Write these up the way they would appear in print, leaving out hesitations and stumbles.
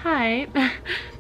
Hi.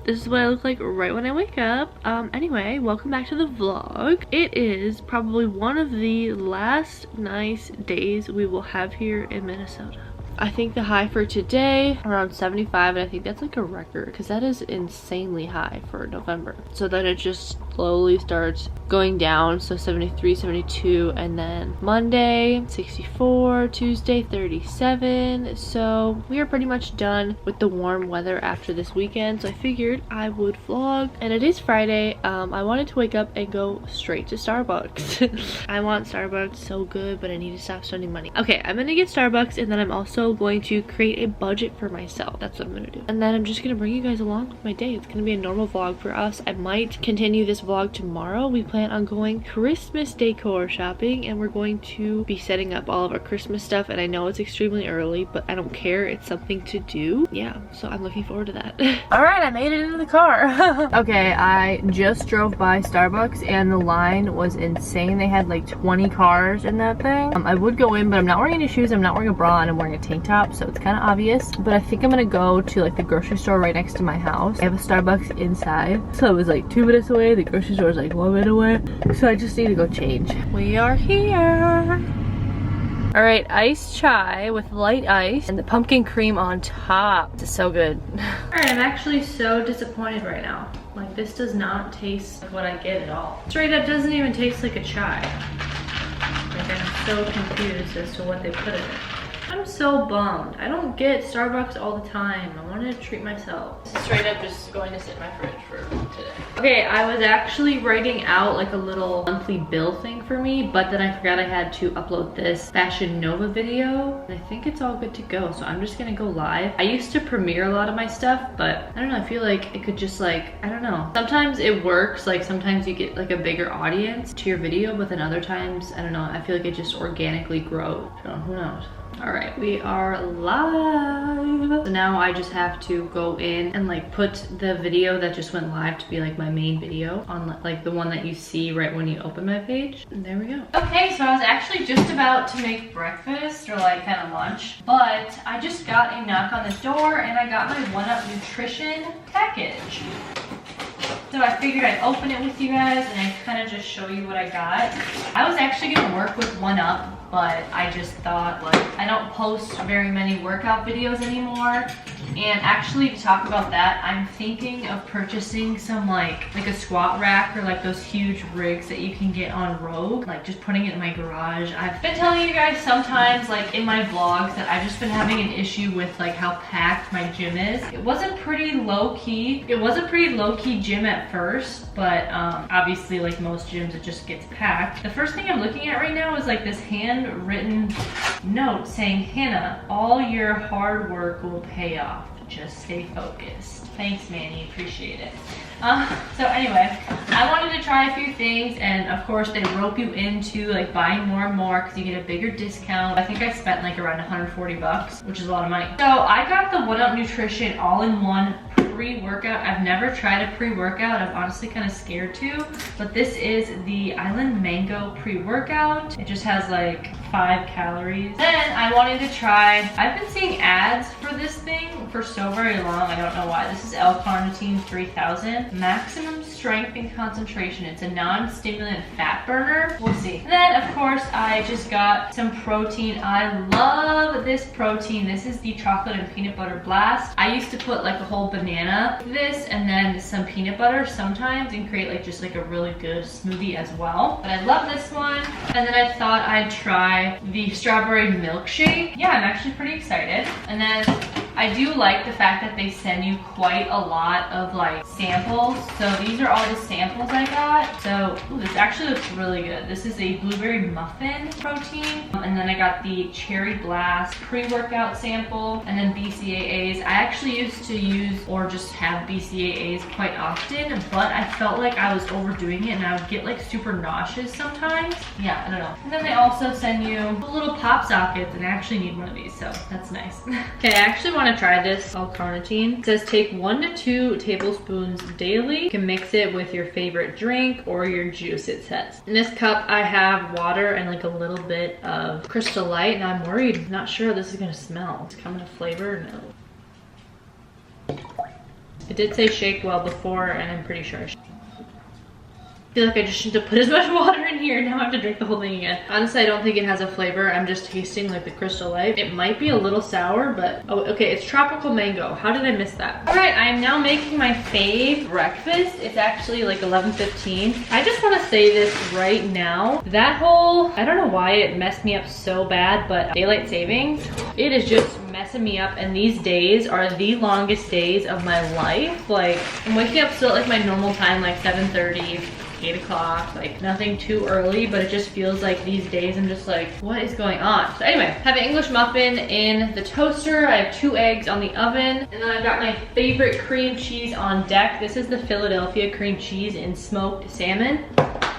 This is what I look like right when I wake up. Anyway, welcome back to the vlog. It is probably one of the last nice days we will have here in Minnesota. I think the high for today around 75, and I think that's like a record because that is insanely high for November. So then it just slowly starts going down, so 73, 72, and then Monday 64, Tuesday 37. So we are pretty much done with the warm weather after this weekend, so I figured I would vlog. And it is Friday. I wanted to wake up and go straight to Starbucks. I want Starbucks so good, but I need to stop spending money. Okay, I'm gonna get Starbucks, and then I'm also going to create a budget for myself. That's what I'm gonna do. And then I'm just gonna bring you guys along with my day. It's gonna be a normal vlog for us. I might continue this vlog tomorrow. We plan on going Christmas decor shopping, and we're going to be setting up all of our Christmas stuff. And I know it's extremely early, but I don't care. It's something to do. Yeah, so I'm looking forward to that. All right, I made it into the car. Okay, I just drove by Starbucks and the line was insane. They had like 20 cars in that thing. I would go in, but I'm not wearing any shoes. I'm not wearing a bra, and I'm wearing a tank top, so it's kind of obvious. But I think I'm gonna go to like the grocery store right next to my house. I have a Starbucks inside, so it was like 2 minutes away. The grocery store is like 1 minute away, so I just need to go change. We are here. All right, iced chai with light ice and the pumpkin cream on top. This is so good. All right, I'm actually so disappointed right now. Like, this does not taste like what I get at all. Straight up doesn't even taste like a chai. Like, I'm so confused as to what they put in it. I'm so bummed. I don't get Starbucks all the time. I wanted to treat myself. This is straight up just going to sit in my fridge for today. Okay, I was actually writing out like a little monthly bill thing for me, but then I forgot I had to upload this Fashion Nova video. And I think it's all good to go, so I'm just gonna go live. I used to premiere a lot of my stuff, but I don't know, I feel like it could just like, I don't know. Sometimes it works, like sometimes you get like a bigger audience to your video, but then other times, I don't know, I feel like it just organically grows. So who knows? All right, we are live. So now I just have to go in and like put the video that just went live to be like my main video on like the one that you see right when you open my page. And there we go. Okay, so I was actually just about to make breakfast or like kind of lunch, but I just got a knock on the door and I got my 1UP Nutrition package. So I figured I'd open it with you guys and I'd kind of just show you what I got. I was actually gonna work with 1UP, but I just thought like, I don't post very many workout videos anymore. And actually to talk about that, I'm thinking of purchasing some like a squat rack or like those huge rigs that you can get on Rogue, like just putting it in my garage. I've been telling you guys sometimes like in my vlogs that I've just been having an issue with like how packed my gym is. It was a pretty low key gym at first, but obviously like most gyms it just gets packed. The first thing I'm looking at right now is like this handwritten note saying, Hannah, all your hard work will pay off. Just stay focused. Thanks, Manny, appreciate it. So anyway, I wanted to try a few things, and of course they rope you into like buying more and more because you get a bigger discount. I think I spent like around 140 bucks, which is a lot of money. So I got the 1UP Nutrition all-in-one pre-workout. I've never tried a pre-workout. I'm honestly kind of scared to, but this is the Island Mango pre-workout. It just has like 5 calories. Then I wanted to try, I've been seeing ads for this thing for so very long. I don't know why. This is L-carnitine 3000. Maximum strength and concentration. It's a non-stimulant fat burner. We'll see. And then of course I just got some protein. I love this protein. This is the chocolate and peanut butter blast. I used to put like a whole banana with this and then some peanut butter sometimes and create like just like a really good smoothie as well. But I love this one. And then I thought I'd try the strawberry milkshake. Yeah, I'm actually pretty excited. And then I do like the fact that they send you quite a lot of like samples. So these are all the samples I got. So ooh, this actually looks really good. This is a blueberry muffin protein. And then I got the cherry blast pre-workout sample and then BCAAs. I actually used to use or just have BCAAs quite often, but I felt like I was overdoing it and I would get like super nauseous sometimes. Yeah, I don't know. And then they also send you little pop sockets, and I actually need one of these, so that's nice. Okay, I actually want to try this L-carnitine. It says take 1 to 2 tablespoons daily. You can mix it with your favorite drink or your juice, it says. In this cup, I have water and like a little bit of Crystal Light, and I'm worried. I'm not sure how this is gonna smell. It's coming to flavor, no. It did say shake well before, and I'm pretty sure I feel like I just shouldn't have put as much water in here. Now I have to drink the whole thing again. Honestly, I don't think it has a flavor. I'm just tasting like the Crystal Light. It might be a little sour, but oh, okay, it's tropical mango. How did I miss that? All right, I am now making my fave breakfast. It's actually like 11:15. I just want to say this right now. That whole, I don't know why it messed me up so bad, but daylight savings, it is just messing me up, and these days are the longest days of my life. Like, I'm waking up still at like my normal time, like 7:30. 8 o'clock, like nothing too early, but it just feels like these days I'm just like, what is going on? So anyway, have an English muffin in the toaster. I have 2 eggs on the oven, and then I've got my favorite cream cheese on deck. This is the Philadelphia cream cheese in smoked salmon.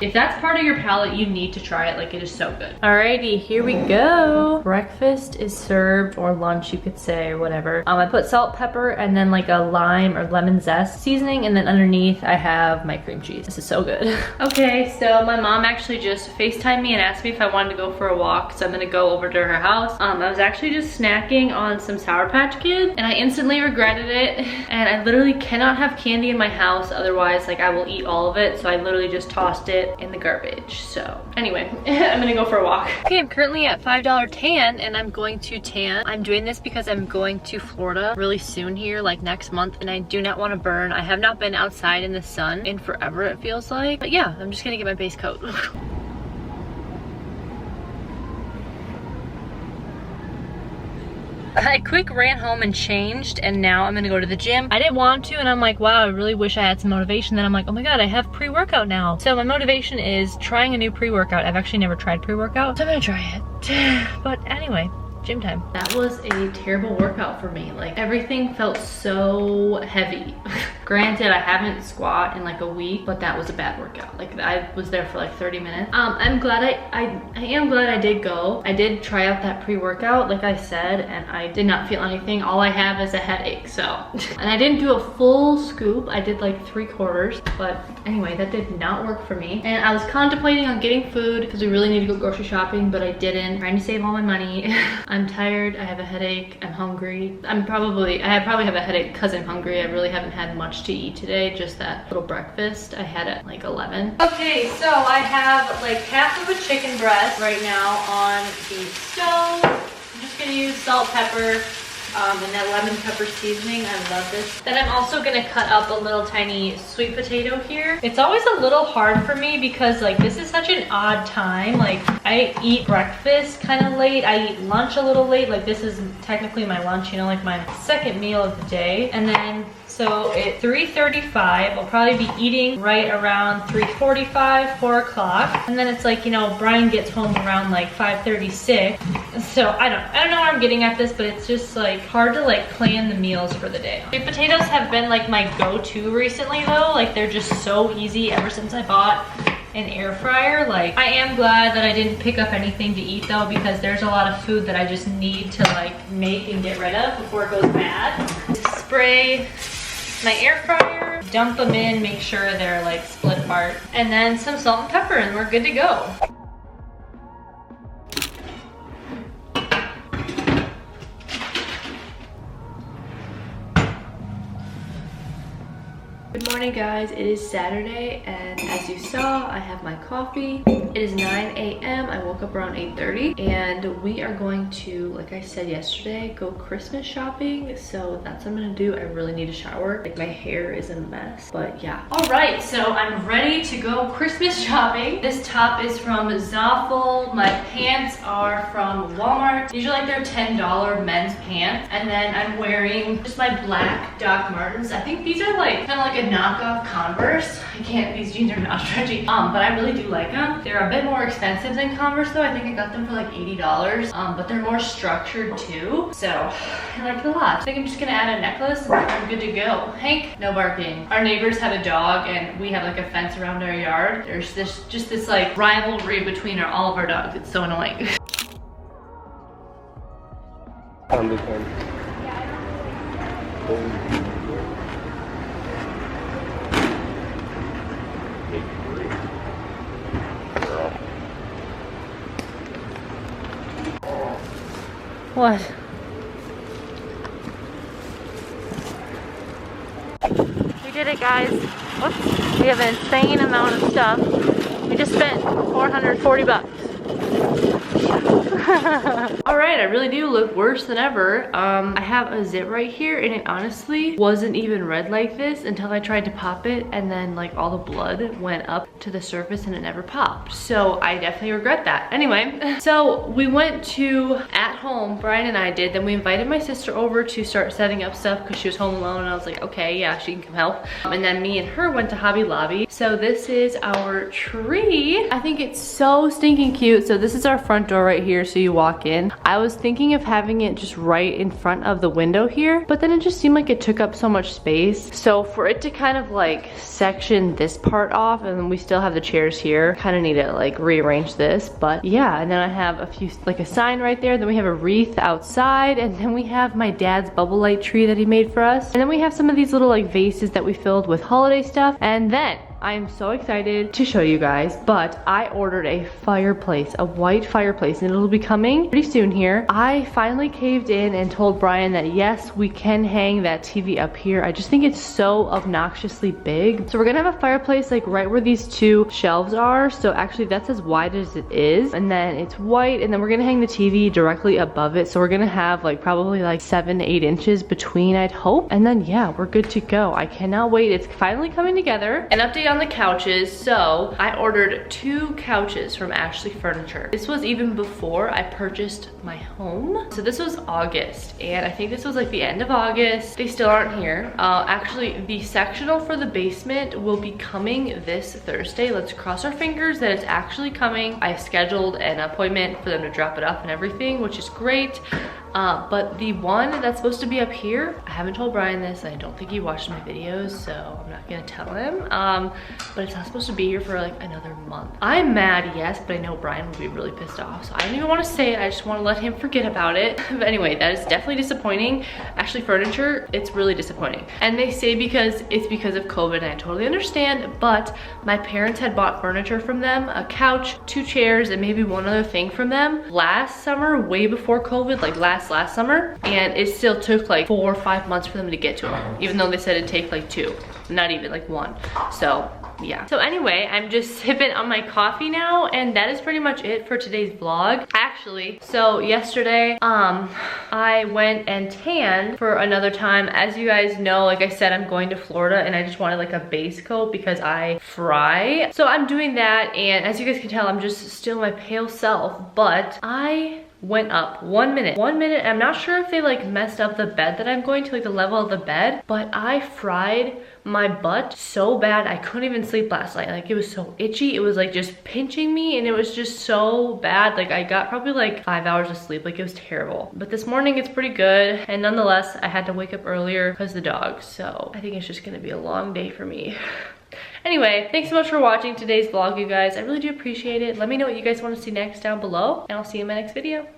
If that's part of your palate, you need to try it. Like, it is so good. Alrighty, here we go. Breakfast is served, or lunch you could say, or whatever. I put salt, pepper, and then like a lime or lemon zest seasoning, and then underneath I have my cream cheese. This is so good. Okay, so my mom actually just FaceTimed me and asked me if I wanted to go for a walk, so I'm gonna go over to her house. I was actually just snacking on some Sour Patch Kids, and I instantly regretted it, and I literally cannot have candy in my house, otherwise like I will eat all of it, so I literally just tossed it in the garbage. So anyway, I'm gonna go for a walk. Okay, I'm currently at $5 tan, and I'm going to tan. I'm doing this because I'm going to Florida really soon here, like next month, and I do not want to burn. I have not been outside in the sun in forever, it feels like. But yeah, I'm just gonna get my base coat. I quick ran home and changed, and now I'm gonna go to the gym. I didn't want to, and I'm like, wow, I really wish I had some motivation. Then I'm like, oh my god, I have pre-workout now. So my motivation is trying a new pre-workout. I've actually never tried pre-workout, so I'm gonna try it. But anyway, gym time. That was a terrible workout for me. Like, everything felt so heavy. Granted, I haven't squat in like a week, but that was a bad workout. Like, I was there for like 30 minutes. I'm glad I am glad I did go. I did try out that pre-workout, like I said, and I did not feel anything. All I have is a headache, so. And I didn't do a full scoop. I did like 3/4, but anyway, that did not work for me. And I was contemplating on getting food because we really need to go grocery shopping, but I didn't. I'm trying to save all my money. I'm tired, I have a headache, I'm hungry. I probably have a headache because I'm hungry. I really haven't had much to eat today, just that little breakfast I had at like 11. Okay, so I have like half of a chicken breast right now on the stove. I'm just gonna use salt, pepper, and that lemon pepper seasoning. I love this. Then I'm also gonna cut up a little tiny sweet potato here. It's always a little hard for me because like this is such an odd time. Like, I eat breakfast kind of late. I eat lunch a little late. Like, this is technically my lunch, you know, like my second meal of the day. And then so at 3:35, I'll probably be eating right around 3:45, 4 o'clock. And then it's like, you know, Brian gets home around like 5:36. So I don't know where I'm getting at this, but it's just like hard to like plan the meals for the day. Sweet potatoes have been like my go-to recently though. Like, they're just so easy ever since I bought an air fryer. Like, I am glad that I didn't pick up anything to eat though, because there's a lot of food that I just need to like make and get rid of before it goes bad. Spray my air fryer, dump them in, make sure they're like split apart, and then some salt and pepper, and we're good to go. Good morning, guys. It is Saturday, and as you saw, I have my coffee. It is 9 a.m. I woke up around 8:30, and we are going to, like I said yesterday, go Christmas shopping. So that's what I'm gonna do. I really need a shower. Like, my hair is a mess, but yeah. All right, so I'm ready to go Christmas shopping. This top is from Zoffel. My pants are from Walmart. These are like their $10 men's pants, and then I'm wearing just my black Doc Martens. I think these are like kind of like a knockoff Converse. These jeans are not stretchy, but I really do like them. They're a bit more expensive than Converse though. I think I got them for like $80, but they're more structured too. So I like it a lot. I think I'm just gonna add a necklace and I'm good to go. Hank, no barking. Our neighbors have a dog, and we have like a fence around our yard. There's just this like rivalry between all of our dogs. It's so annoying. What? did it, guys. Whoops. We have an insane amount of stuff. We just spent 440 bucks. Alright, I really do look worse than ever. I have a zit right here and it honestly wasn't even red like this until I tried to pop it, and then like all the blood went up to the surface and it never popped. So I definitely regret that. Anyway, so we went to at home, Brian and I did, then we invited my sister over to start setting up stuff because she was home alone, and I was like, okay, yeah, she can come help. And then me and her went to Hobby Lobby. So this is our tree. I think it's so stinking cute. So this is our front door right here, so you walk in. I was thinking of having it just right in front of the window here, but then it just seemed like it took up so much space. So for it to kind of like section this part off, and then we still have the chairs here, kind of need to like rearrange this. But yeah, and then I have a few, like a sign right there, then we have a wreath outside, and then we have my dad's bubble light tree that he made for us, and then we have some of these little like vases that we filled with holiday stuff. And then I am so excited to show you guys, but I ordered a fireplace, a white fireplace, and it'll be coming pretty soon here. I finally caved in and told Brian that yes, we can hang that TV up here. I just think it's so obnoxiously big. So we're gonna have a fireplace like right where these two shelves are. So actually that's as wide as it is, and then it's white, and then we're gonna hang the TV directly above it. So we're gonna have like probably like 7 to 8 inches between, I'd hope. And then yeah, we're good to go. I cannot wait. It's finally coming together. An update on the couches. So I ordered 2 couches from Ashley Furniture. This was even before I purchased my home. So this was August, and I think this was like the end of August. They still aren't here. Actually, the sectional for the basement will be coming this Thursday. Let's cross our fingers that it's actually coming. I scheduled an appointment for them to drop it off and everything, which is great. But the one that's supposed to be up here, I haven't told Brian this, and I don't think he watched my videos, so I'm not gonna tell him. But it's not supposed to be here for like another month. I'm mad, yes, but I know Brian will be really pissed off, so I don't even want to say it. I just want to let him forget about it. But anyway, that is definitely disappointing. Ashley Furniture, it's really disappointing. And they say because it's because of COVID, and I totally understand, but my parents had bought furniture from them, a couch, 2 chairs, and maybe one other thing from them last summer, way before COVID, like last summer, and it still took like 4 or 5 months for them to get to them, even though they said it'd take like 2, not even like 1. So yeah. So anyway, I'm just sipping on my coffee now, and that is pretty much it for today's vlog. Actually, so yesterday, I went and tanned for another time. As you guys know, like I said, I'm going to Florida, and I just wanted like a base coat because I fry. So I'm doing that, and as you guys can tell, I'm just still my pale self, but I went up 1 minute. 1 minute, I'm not sure if they like messed up the bed that I'm going to, like the level of the bed, but I fried my butt so bad I couldn't even sleep last night. Like it was so itchy, it was like just pinching me, and it was just so bad. Like I got probably like 5 hours of sleep. Like it was terrible. But this morning it's pretty good, and nonetheless I had to wake up earlier because of the dog. So I think it's just gonna be a long day for me. Anyway, thanks so much for watching today's vlog, you guys. I really do appreciate it. Let me know what you guys want to see next down below, and I'll see you in my next video.